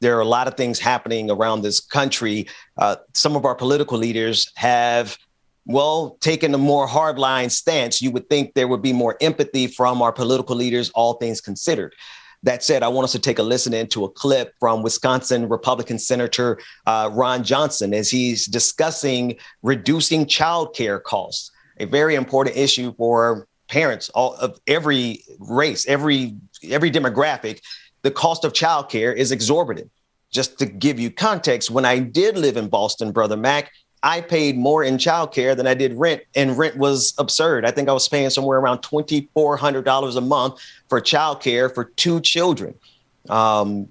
there are a lot of things happening around this country. Some of our political leaders have, well, taken a more hardline stance. You would think there would be more empathy from our political leaders, all things considered. That said, I want us to take a listen into a clip from Wisconsin Republican Senator Ron Johnson as he's discussing reducing child care costs, a very important issue for parents of every race, every demographic. The cost of child care is exorbitant. Just to give you context, when I did live in Boston, Brother Mac, I paid more in child care than I did rent, and rent was absurd. I think I was paying somewhere around $2,400 a month for child care for 2 children. I'm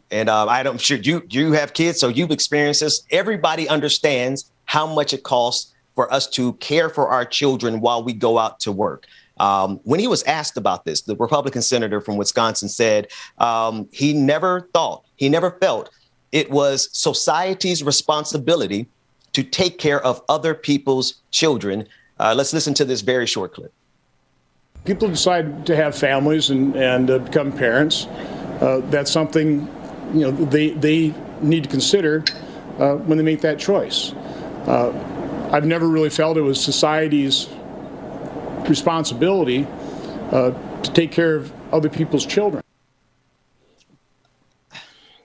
sure you have kids, so you've experienced this. Everybody understands how much it costs for us to care for our children while we go out to work. When he was asked about this, the Republican senator from Wisconsin said he never felt it was society's responsibility to take care of other people's children. Let's listen to this very short clip. People decide to have families and become parents. That's something they need to consider when they make that choice. I've never really felt it was society's responsibility to take care of other people's children.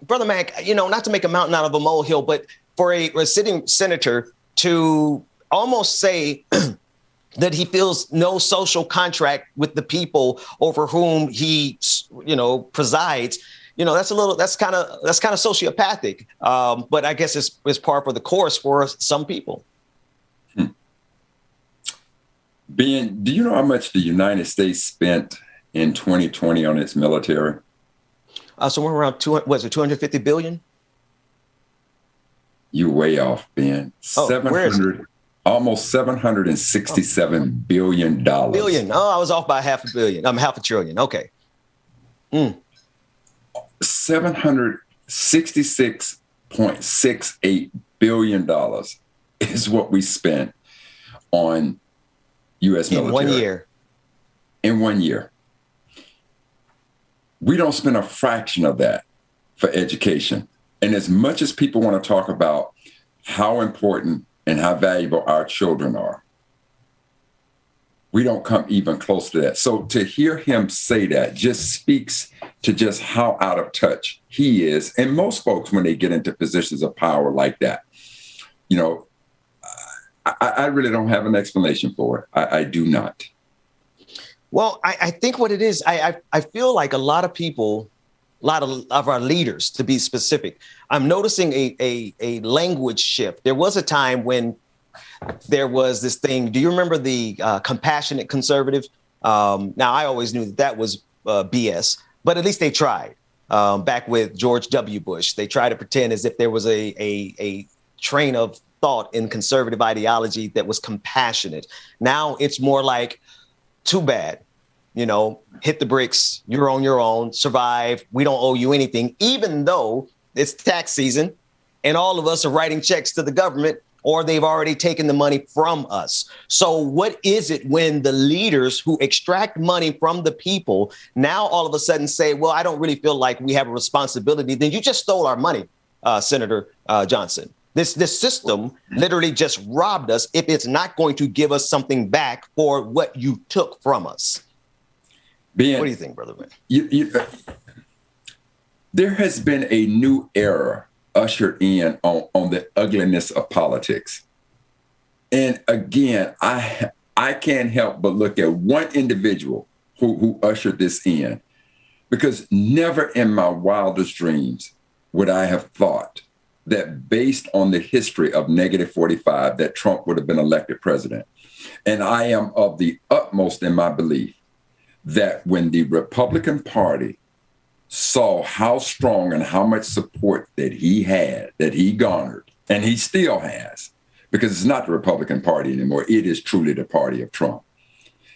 Brother Mac, not to make a mountain out of a molehill, but for a sitting senator to almost say that he feels no social contract with the people over whom he, presides, that's kind of sociopathic. But I guess it's par for the course for some people. Ben, do you know how much the United States spent in 2020 on its military? Somewhere around 250 billion? You way off, Ben. Almost $767 billion. Billion. Oh, I was off by half a trillion. Okay. $766.68 billion is what we spent on U.S. military. In 1 year. We don't spend a fraction of that for education. And as much as people want to talk about how important and how valuable our children are, we don't come even close to that. So to hear him say that just speaks to just how out of touch he is. And most folks, when they get into positions of power like that, I really don't have an explanation for it. I do not. Well, I think what it is, I feel like a lot of people, a lot of our leaders, to be specific, I'm noticing a language shift. There was a time when there was this thing. Do you remember the compassionate conservative? Now, I always knew that was BS, but at least they tried. Back with George W. Bush, they tried to pretend as if there was a train of thought in conservative ideology that was compassionate. Now it's more like, too bad. Hit the bricks. You're on your own. Survive. We don't owe you anything, even though it's tax season and all of us are writing checks to the government, or they've already taken the money from us. So what is it when the leaders who extract money from the people now all of a sudden say, well, I don't really feel like we have a responsibility? Then you just stole our money, Senator Johnson. This system literally just robbed us if it's not going to give us something back for what you took from us. Ben, what do you think, Brother Man? There has been a new era ushered in on the ugliness of politics. And again, I can't help but look at one individual who ushered this in, because never in my wildest dreams would I have thought that based on the history of -45, that Trump would have been elected president. And I am of the utmost in my belief that when the Republican Party saw how strong and how much support that he had, that he garnered, and he still has, because it's not the Republican Party anymore, it is truly the party of Trump.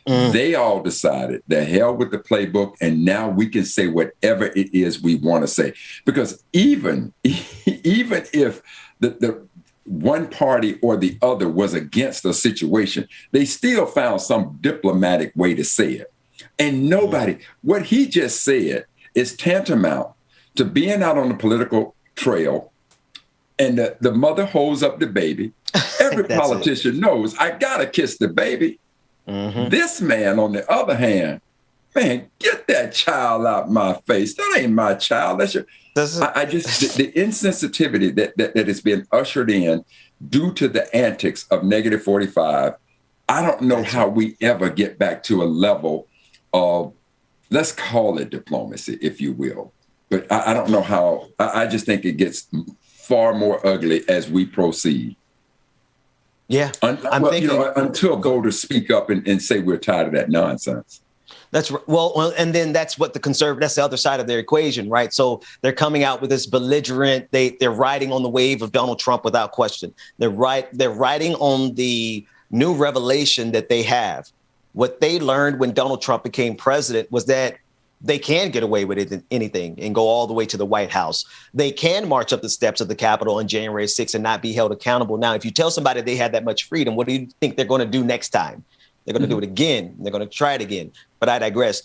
They all decided the hell with the playbook, and now we can say whatever it is we want to say. Because even if the one party or the other was against a situation, they still found some diplomatic way to say it. And what he just said is tantamount to being out on the political trail, and the mother holds up the baby. Every politician knows I gotta kiss the baby. Mm-hmm. This man, on the other hand, man, get that child out my face. That ain't my child. That's your. I just the insensitivity that has been ushered in due to the antics of negative 45. I don't know how we ever get back to a level of, let's call it diplomacy, if you will. But I don't know how. I just think it gets far more ugly as we proceed. Yeah, until voters speak up and say we're tired of that nonsense. That's well, and then that's what that's the other side of their equation, right? So they're coming out with this belligerent, they're riding on the wave of Donald Trump without question. They're riding on the new revelation that they have. What they learned when Donald Trump became president was that they can get away with anything and go all the way to the White House. They can march up the steps of the Capitol on January 6th and not be held accountable. Now, if you tell somebody they had that much freedom, what do you think they're going to do next time? They're going to do it again. They're going to try it again. But I digress.